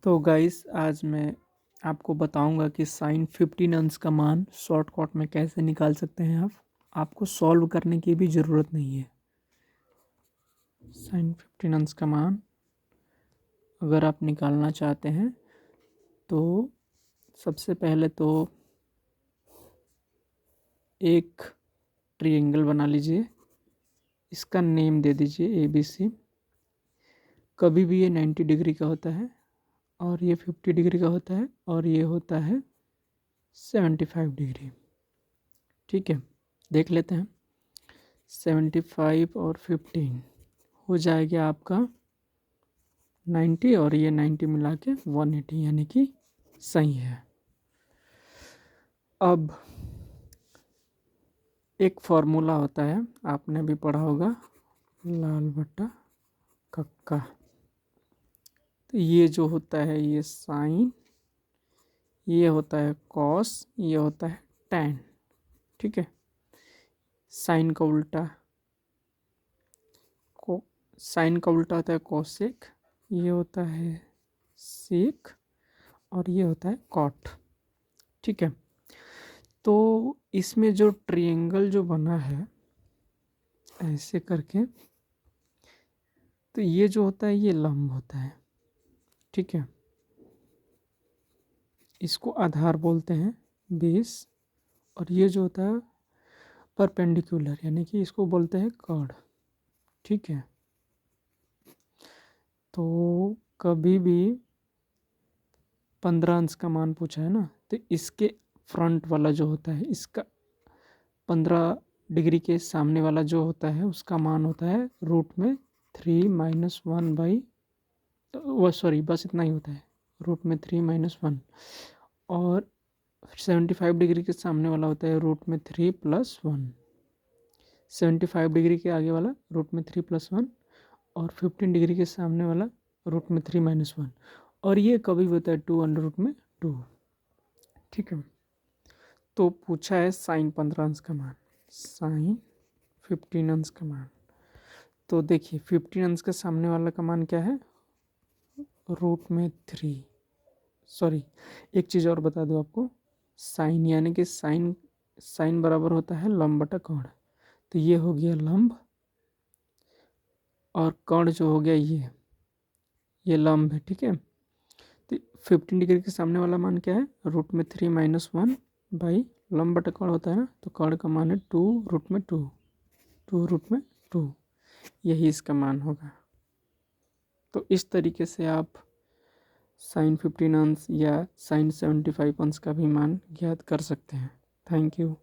तो गाइस आज मैं आपको बताऊंगा कि साइन 15 अंश का मान शॉर्टकट में कैसे निकाल सकते हैं। आपको सॉल्व करने की भी ज़रूरत नहीं है। साइन 15 अंश का मान अगर आप निकालना चाहते हैं तो सबसे पहले तो एक ट्रायंगल बना लीजिए, इसका नेम दे दीजिए ABC। कभी भी ये 90 डिग्री का होता है और ये 50 डिग्री का होता है और ये होता है 75 डिग्री। ठीक है, देख लेते हैं। 75 और 15 हो जाएगा आपका 90 और ये 90 मिला के 180, यानी कि सही है। अब एक फॉर्मूला होता है, आपने भी पढ़ा होगा, लाल बट्टा कक्का। तो ये जो होता है ये साइन, ये होता है कॉस, ये होता है टैन। ठीक है, साइन का उल्टा साइन का उल्टा होता है कोसेक, ये होता है सेक और ये होता है कॉट। ठीक है, तो इसमें जो ट्रायंगल जो बना है ऐसे करके, तो ये जो होता है ये लंब होता है। ठीक है, इसको आधार बोलते हैं, बेस। और ये जो होता है परपेंडिकुलर, यानी कि इसको बोलते हैं कॉर्ड। ठीक है, तो कभी भी 15 अंश का मान पूछा है ना, तो इसके फ्रंट वाला जो होता है, इसका 15 डिग्री के सामने वाला जो होता है उसका मान होता है रूट में 3 - 1 वो सॉरी बस इतना ही होता है, रूट में 3 - 1। और 75 डिग्री के सामने वाला होता है रूट में 3+1। 75 डिग्री के आगे वाला रूट में 3+1 और 15 डिग्री के सामने वाला रूट में 3 - 1। और ये कभी होता है 2√2। ठीक है, तो पूछा है साइन 15 अंश का मान, साइन 15 अंश का मान। तो देखिए 15 अंश के सामने वाला का मान क्या है, रूट में 3। सॉरी, एक चीज़ और बता दूँ आपको, साइन यानी कि साइन बराबर होता है लंब बटा कोण। तो ये हो गया लंब और कोण जो हो गया ये लंब है। ठीक है, तो 15 डिग्री के सामने वाला मान क्या है, रूट में 3 - 1 लंब बटा कोण होता है ना, तो कोण का मान है 2√2, 2√2, यही इसका मान होगा। तो इस तरीके से आप साइन 15 अंश या साइन 75 अंश का भी मान ज्ञात कर सकते हैं। Thank you.